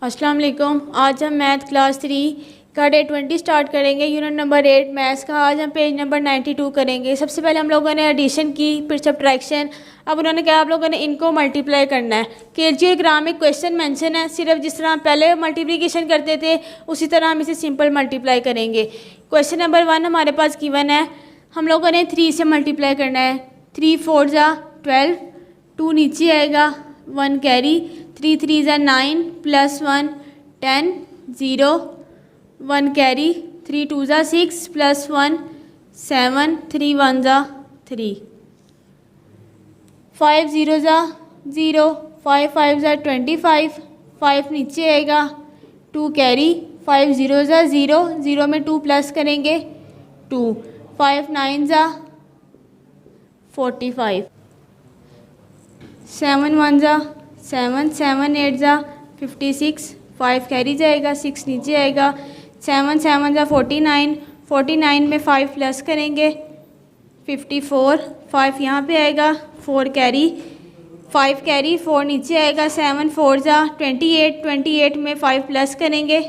अस्सलाम वालेकुम। आज हम मैथ क्लास 3 का डे 20 स्टार्ट करेंगे। यूनिट नंबर 8 मैथ्स का। आज हम पेज नंबर 92 करेंगे। सबसे पहले हम लोगों ने एडिशन की, फिर सब्ट्रैक्शन। अब उन्होंने कहा आप लोगों ने इनको मल्टीप्लाई करना है। केजीओग्राम में क्वेश्चन मेंशन है, सिर्फ जिस तरह पहले मल्टीप्लिकेशन करते थे उसी तरह हम इसे सिंपल मल्टीप्लाई करेंगे। क्वेश्चन नंबर 1 हमारे पास गिवन है, हम लोगों ने 3 से मल्टीप्लाई करना है। 3 4 जा 12, 2 नीचे आएगा, 1 कैरी, 3 3 जा 9 प्लस 1 10 0 1 कैरी, 3 2 जा 6 प्लस 1 7 3 1 जा 3 5 0 जा 0 5 5 जा 25 5 नीचे आएगा, 2 कैरी, 5 0 जा 0 0 में 2 प्लस करेंगे 2 5 9 जा 45 7 1 जा 7 7 8 जा 56 5 कैरी जाएगा, 6 नीचे आएगा, 7 7 जा 49 49 में 5 प्लस करेंगे 54 5 यहाँ पे आएगा, 4 कैरी 5 कैरी 4 नीचे आएगा, 7 4 जा 28 28 में 5 प्लस करेंगे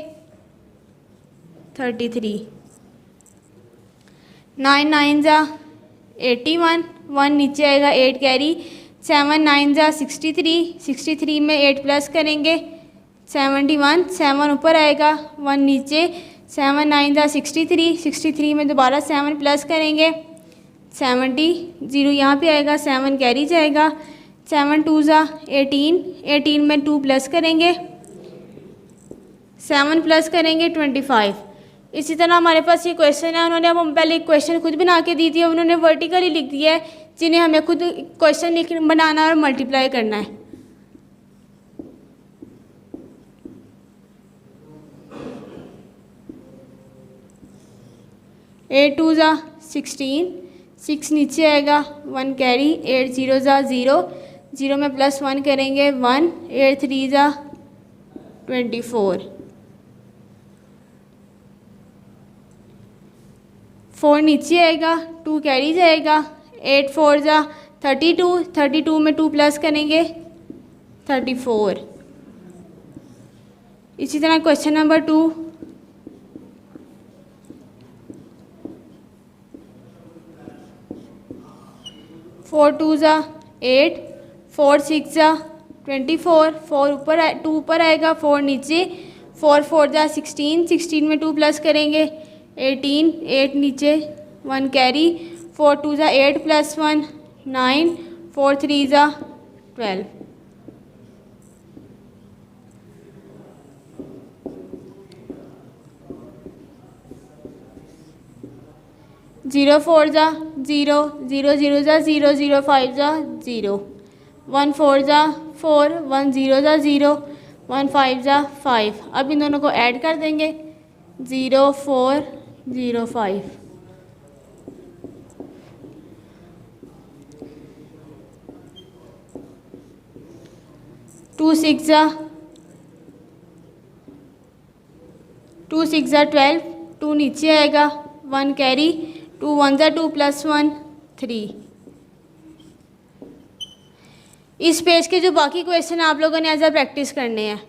33 9 9 जा 81 1 नीचे आएगा, 8 कैरी, 7 9 जा 63 63 में 8 प्लस करेंगे 71 7 ऊपर आएगा, 1 नीचे, 7 9 जा 63 63 में दोबारा 7 प्लस करेंगे 70 0 यहाँ पे आएगा, 7 कैरी जाएगा, 7 2 जा 18 18 में 2 प्लस करेंगे 7 प्लस करेंगे 25। इसी तरह हमारे पास ये क्वेश्चन है, उन्होंने अब हम पहले एक क्वेश्चन खुद बना के दी थी, उन्होंने वर्टिकली लिख दिया है, जिन्हें हमें खुद क्वेश्चन लिख बनाना और मल्टीप्लाई करना है। एट 2 जा 16 6 नीचे आएगा, 1 कैरी, 8 0 जा 0 0 में प्लस 1 करेंगे 1 8 3 जा 24 4 नीचे आएगा, 2 कैरी जाएगा, 8 4 जा 32 32 में 2 प्लस करेंगे 34। इसी तरह क्वेश्चन नंबर 2 4 2 जा 8 4 6 जा 24 4 ऊपर 2 ऊपर आएगा, 4 नीचे, 4 4 जा 16 16 में 2 प्लस करेंगे 18 8 नीचे, 1 कैरी, 4 2 जा 8 प्लस 1 9 4 3 जा 12 0 4 जा 0 0 0 जा 0 0 5 जा 0 1 4 जा 4 1 0 जा 0 1 5 जा 5। अब इन दोनों को ऐड कर देंगे 0 4 0 5 2 6 जा 2 6 जा 12 2 नीचे आएगा, 1 कैरी, 2 1 जा 2 प्लस 1 3। इस पेज के जो बाकी क्वेश्चन आप लोगों ने एज अ प्रैक्टिस करने हैं।